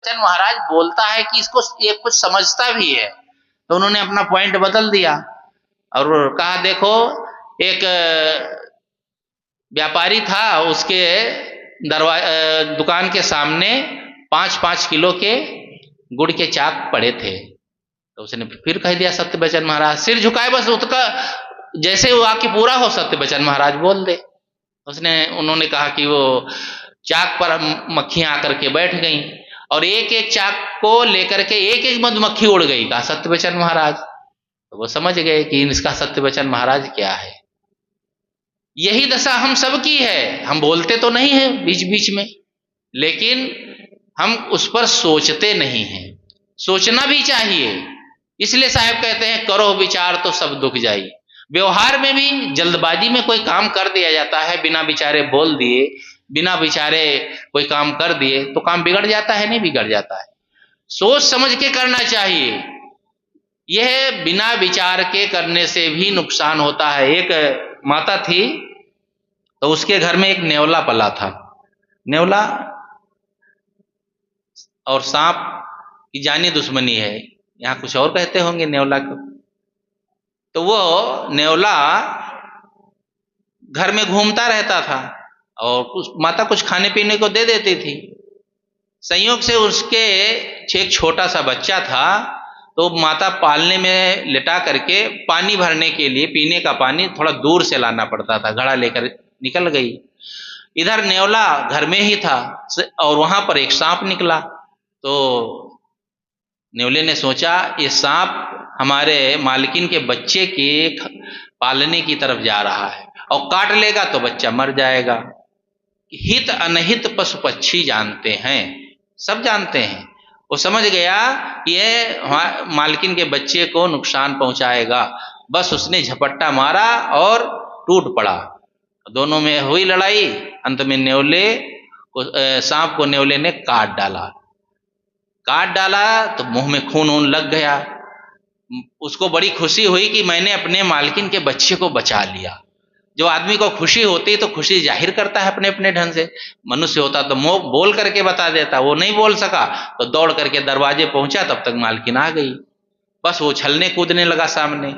बच्चन महाराज बोलता है कि इसको एक कुछ समझता भी है। तो उन्होंने अपना पॉइंट बदल दिया और कहा देखो, एक व्यापारी था, उसके दुकान के सामने 5-5 किलो के गुड़ के चाक पड़े थे। तो उसने फिर कह दिया सत्य बचन महाराज, सिर झुकाए, बस उसका जैसे वो आके पूरा हो सत्य बचन महाराज बोल दे। उन्होंने कहा कि वो चाक पर मक्खियां आकर के बैठ गईं और एक एक चाक को लेकर के एक एक मधुमक्खी उड़ गई। कहा सत्य बचन महाराज। तो वो समझ गए कि इसका सत्य बचन महाराज क्या है। यही दशा हम सब की है। हम बोलते तो नहीं है बीच बीच में, लेकिन हम उस पर सोचते नहीं हैं। सोचना भी चाहिए। इसलिए साहब कहते हैं करो विचार तो सब दुख जाई। व्यवहार में भी जल्दबाजी में कोई काम कर दिया जाता है, बिना विचारे बोल दिए, बिना विचारे कोई काम कर दिए तो काम बिगड़ जाता है, नहीं बिगड़ जाता है। सोच समझ के करना चाहिए। यह बिना विचार के करने से भी नुकसान होता है। एक माता थी, तो उसके घर में एक नेवला पला था। नेवला और सांप की जानी दुश्मनी है, यहाँ कुछ और कहते होंगे नेवला को। तो वो नेवला घर में घूमता रहता था और माता कुछ खाने पीने को दे देती थी। संयोग से उसके एक छोटा सा बच्चा था, तो माता पालने में लिटा करके पानी भरने के लिए पीने का पानी थोड़ा दूर से लाना पड़ता था, घड़ा लेकर निकल गई। इधर नेवला घर में ही था और वहां पर एक सांप निकला। तो नेवले ने सोचा ये सांप हमारे मालकिन के बच्चे के पालने की तरफ जा रहा है और काट लेगा तो बच्चा मर जाएगा। हित अनहित पशु पक्षी जानते हैं, सब जानते हैं। वो समझ गया कि ये मालकिन के बच्चे को नुकसान पहुंचाएगा। बस उसने झपट्टा मारा और टूट पड़ा। दोनों में हुई लड़ाई। अंत में नेवले को, सांप को नेवले ने काट डाला तो मुंह में खून लग गया। उसको बड़ी खुशी हुई कि मैंने अपने मालकिन के बच्चे को बचा लिया। जो आदमी को खुशी होती तो खुशी जाहिर करता है अपने अपने ढंग से। मनुष्य होता तो मुंह बोल करके बता देता, वो नहीं बोल सका तो दौड़ करके दरवाजे पहुंचा, तब तक मालकिन आ गई। बस वो छलने कूदने लगा सामने।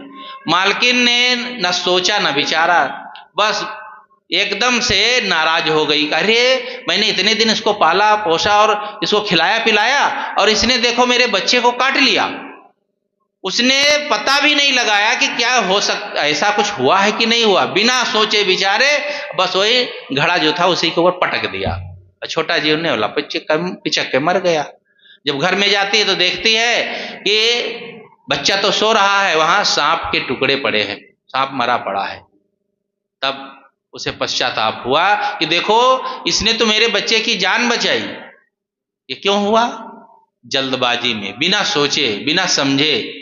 मालकिन ने न सोचा न विचारा, बस एकदम से नाराज हो गई। अरे मैंने इतने दिन इसको पाला पोसा और इसको खिलाया पिलाया और इसने देखो मेरे बच्चे को काट लिया। उसने पता भी नहीं लगाया कि क्या हो सकता, ऐसा कुछ हुआ है कि नहीं हुआ। बिना सोचे विचारे बस वही घड़ा जो था उसी के ऊपर पटक दिया। छोटा जीव ने वाला पिचक के मर गया। जब घर में जाती है तो देखती है कि बच्चा तो सो रहा है, वहां सांप के टुकड़े पड़े हैं, सांप मरा पड़ा है। तब उसे पश्चाताप हुआ कि देखो इसने तो मेरे बच्चे की जान बचाई। ये क्यों हुआ? जल्दबाजी में, बिना सोचे बिना समझे।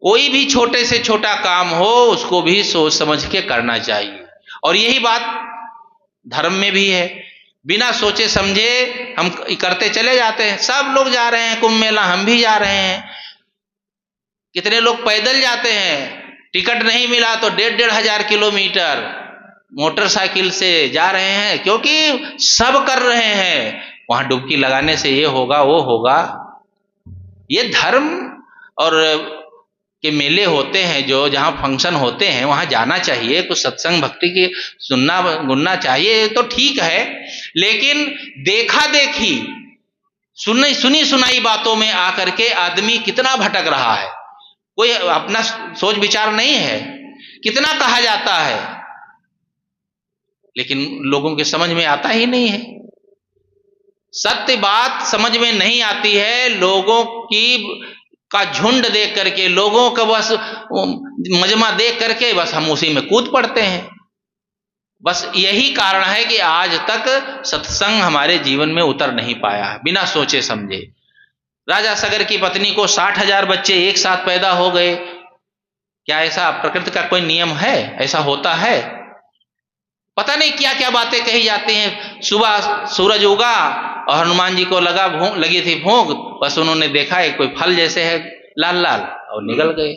कोई भी छोटे से छोटा काम हो उसको भी सोच समझ के करना चाहिए। और यही बात धर्म में भी है। बिना सोचे समझे हम करते चले जाते हैं। सब लोग जा रहे हैं कुंभ मेला, हम भी जा रहे हैं। कितने लोग पैदल जाते हैं, टिकट नहीं मिला तो 1,500 किलोमीटर मोटरसाइकिल से जा रहे हैं, क्योंकि सब कर रहे हैं। वहां डुबकी लगाने से ये होगा वो होगा। ये धर्म और के मेले होते हैं, जो जहाँ फंक्शन होते हैं वहां जाना चाहिए, कुछ सत्संग भक्ति की सुनना गुनना चाहिए, तो ठीक है। लेकिन देखा देखी सुनी सुनाई बातों में आकर के आदमी कितना भटक रहा है। कोई अपना सोच विचार नहीं है। कितना कहा जाता है लेकिन लोगों के समझ में आता ही नहीं है। सत्य बात समझ में नहीं आती है। लोगों की का झुंड देख करके, लोगों का बस मजमा देख करके बस हम उसी में कूद पड़ते हैं। बस यही कारण है कि आज तक सत्संग हमारे जीवन में उतर नहीं पाया है, बिना सोचे समझे। राजा सगर की पत्नी को 60,000 बच्चे एक साथ पैदा हो गए। क्या ऐसा प्रकृति का कोई नियम है? ऐसा होता है? पता नहीं क्या क्या बातें कही जाती हैं। सुबह सूरज उगा और हनुमान जी को लगी थी भूख, बस उन्होंने देखा है कोई फल जैसे है लाल लाल और निकल गए।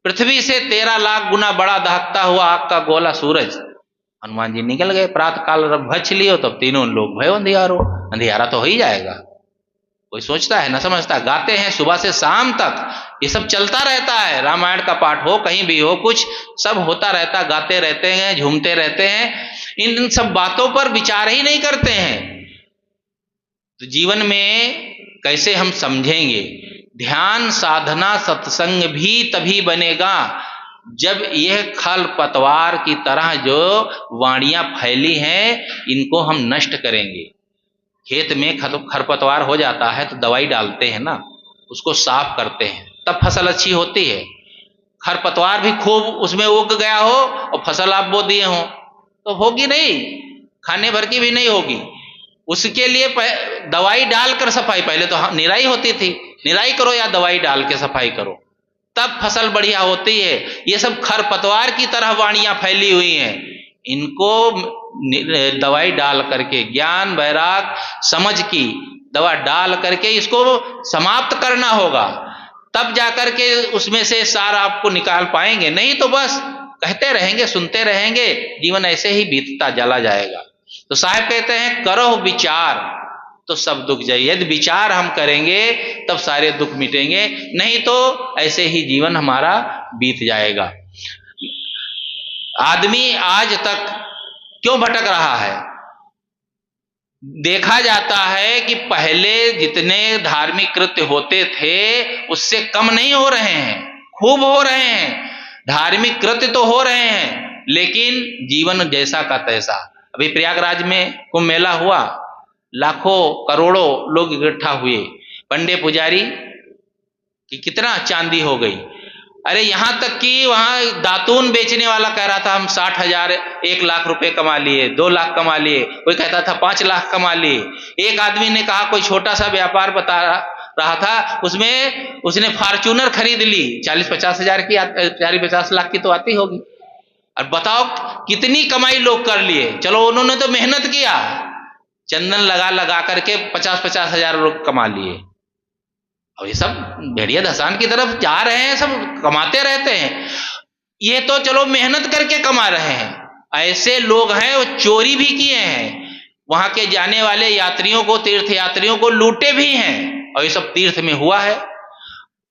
पृथ्वी से 13 लाख गुना बड़ा दहकता हुआ आग का गोला सूरज, हनुमान जी निकल गए। प्रातः काल भछ लियो तब तीनों लोग भयो अंधियारो, अंधियारा तो हो ही जाएगा। कोई सोचता है, ना समझता। गाते हैं सुबह से शाम तक, ये सब चलता रहता है। रामायण का पाठ हो, कहीं भी हो, कुछ सब होता रहता, गाते रहते हैं, झूमते रहते हैं, इन सब बातों पर विचार ही नहीं करते हैं। तो जीवन में कैसे हम समझेंगे? ध्यान साधना सत्संग भी तभी बनेगा जब यह खल पतवार की तरह जो वाणियां फैली हैं, इनको हम नष्ट करेंगे। खेत में खरपतवार हो जाता है तो दवाई डालते हैं ना, उसको साफ करते हैं, तब फसल अच्छी होती है। खरपतवार भी खूब उसमें उग गया हो और फसल आप बो दिए हो तो होगी नहीं, खाने भर की भी नहीं होगी। उसके लिए दवाई डालकर सफाई, पहले तो निराई होती थी, निराई करो या दवाई डाल के सफाई करो, तब फसल बढ़िया होती है। ये सब खरपतवार की तरह वाणियां फैली हुई हैं, इनको दवाई डाल करके, ज्ञान वैराग समझ की दवा डाल करके इसको समाप्त करना होगा, तब जाकर के उसमें से सार आपको निकाल पाएंगे। नहीं तो बस कहते रहेंगे, सुनते रहेंगे, जीवन ऐसे ही बीतता चला जाएगा। तो साहब कहते हैं करो विचार तो सब दुख जाए। यदि विचार हम करेंगे तब सारे दुख मिटेंगे, नहीं तो ऐसे ही जीवन हमारा बीत जाएगा। आदमी आज तक क्यों भटक रहा है? देखा जाता है कि पहले जितने धार्मिक कृत्य होते थे उससे कम नहीं हो रहे हैं, खूब हो रहे हैं। धार्मिक कृत्य तो हो रहे हैं, लेकिन जीवन जैसा का तैसा। अभी प्रयागराज में कुंभ मेला हुआ, लाखों करोड़ों लोग इकट्ठा हुए, पंडे पुजारी की कितना चांदी हो गई। अरे यहां तक कि वहां दातून बेचने वाला कह रहा था हम 60,000 1 लाख रुपए कमा लिए, 2 लाख कमा लिए, कोई कहता था 5 लाख कमा लिए। एक आदमी ने कहा, कोई छोटा सा व्यापार बता रहा था, उसमें उसने फॉर्च्यूनर खरीद ली, 40-50 हजार की, 40-50 लाख की तो आती होगी। और बताओ कितनी कमाई लोग कर लिए। चलो उन्होंने तो मेहनत किया, चंदन लगा लगा करके 50-50 हजार लोग कमा लिए। और ये सब भेड़िया धसान की तरफ जा रहे हैं, सब कमाते रहते हैं। ये तो चलो मेहनत करके कमा रहे हैं, ऐसे लोग हैं वो चोरी भी किए हैं, वहां के जाने वाले यात्रियों को, तीर्थ यात्रियों को लूटे भी हैं, और ये सब तीर्थ में हुआ है,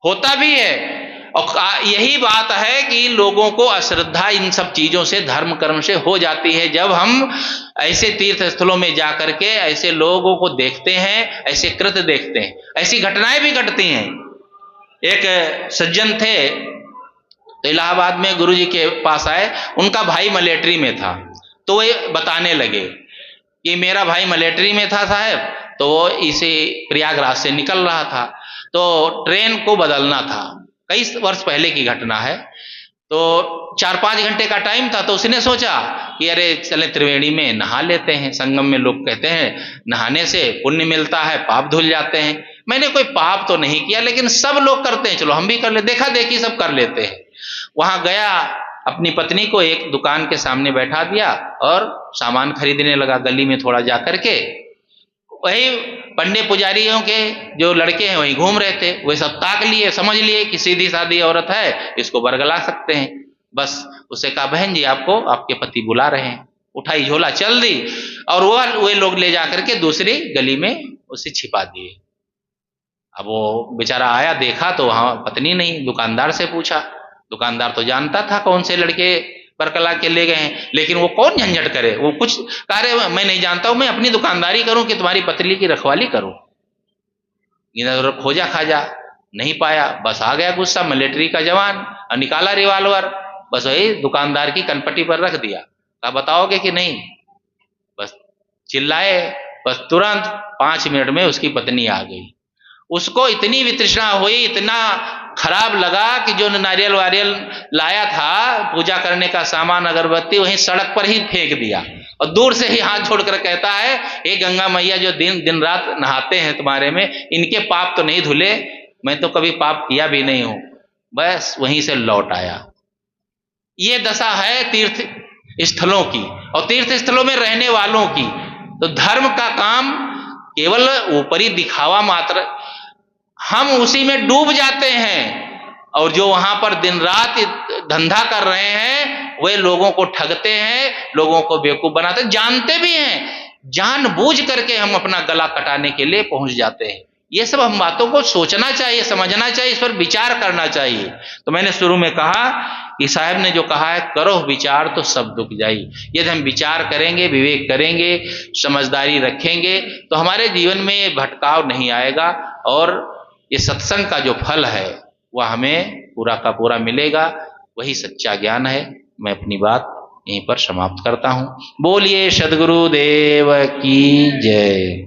होता भी है। और यही बात है कि लोगों को अश्रद्धा इन सब चीजों से, धर्म कर्म से हो जाती है जब हम ऐसे तीर्थ स्थलों में जाकर के ऐसे लोगों को देखते हैं, ऐसे कृत्य देखते हैं। ऐसी घटनाएं भी घटती हैं। एक सज्जन थे तो इलाहाबाद में गुरुजी के पास आए, उनका भाई मिलिट्री में था, तो वो बताने लगे कि मेरा भाई मिलिट्री में था साहब, तो वो इसे प्रयागराज से निकल रहा था, तो ट्रेन को बदलना था, कई वर्ष पहले की घटना है। तो 4-5 घंटे का टाइम था, तो उसने सोचा कि अरे चले त्रिवेणी में नहा लेते हैं। संगम में लोग कहते हैं नहाने से पुण्य मिलता है, पाप धुल जाते हैं। मैंने कोई पाप तो नहीं किया, लेकिन सब लोग करते हैं, चलो हम भी कर ले, देखा देखी सब कर लेते हैं। वहां गया, अपनी पत्नी को एक दुकान के सामने बैठा दिया और सामान खरीदने लगा, गली में थोड़ा जा करके। वही पंडे पुजारियों के जो लड़के हैं वही घूम रहे थे, वे सब ताक लिए, समझ लिए कि सीधी सादी औरत है, इसको बरगला सकते हैं। बस उसे कहा, बहन जी आपको आपके पति बुला रहे हैं। उठाई झोला चल दी, और वे लोग ले जाकर के दूसरी गली में उसे छिपा दिए। अब वो बेचारा आया, देखा तो वहां पत्नी नहीं। दुकानदार से पूछा, दुकानदार तो जानता था कौन से लड़के बरकला के ले गए हैं, लेकिन वो कौन झंझट करे, वो कुछ कह रहे मैं नहीं जानता हूं, मैं अपनी दुकानदारी करूं कि तुम्हारी पतली की रखवाली करूं। इधर खोजा खाजा नहीं पाया, बस आ गया गुस्सा, मिलिट्री का जवान, और निकाला रिवाल्वर, बस वही दुकानदार की कनपट्टी पर रख दिया। कहा बताओगे कि नहीं? बस चिल्लाए, बस तुरंत 5 मिनट में उसकी पत्नी आ गई। उसको इतनी वितृष्णा हुई, इतना खराब लगा कि जो नारियल वारियल लाया था पूजा करने का सामान, अगरबत्ती, वहीं सड़क पर ही फेंक दिया, और दूर से ही हाथ जोड़कर कहता है, हे गंगा मैया जो दिन रात नहाते हैं तुम्हारे में, इनके पाप तो नहीं धुले, मैं तो कभी पाप किया भी नहीं हूं। बस वहीं से लौट आया। ये दशा है तीर्थ स्थलों की और तीर्थ स्थलों में रहने वालों की। तो धर्म का काम केवल ऊपरी दिखावा मात्र, हम उसी में डूब जाते हैं, और जो वहां पर दिन रात धंधा कर रहे हैं वे लोगों को ठगते हैं, लोगों को बेवकूफ बनाते, जानते भी हैं, जानबूझ करके हम अपना गला कटाने के लिए पहुंच जाते हैं। ये सब हम बातों को सोचना चाहिए, समझना चाहिए, इस पर विचार करना चाहिए। तो मैंने शुरू में कहा कि साहब ने जो कहा है, करो विचार तो सब दुख जाई। यदि हम विचार करेंगे, विवेक करेंगे, समझदारी रखेंगे, तो हमारे जीवन में ये भटकाव नहीं आएगा और ये सत्संग का जो फल है वह हमें पूरा का पूरा मिलेगा। वही सच्चा ज्ञान है। मैं अपनी बात यहीं पर समाप्त करता हूँ। बोलिए सद्गुरु देव की जय।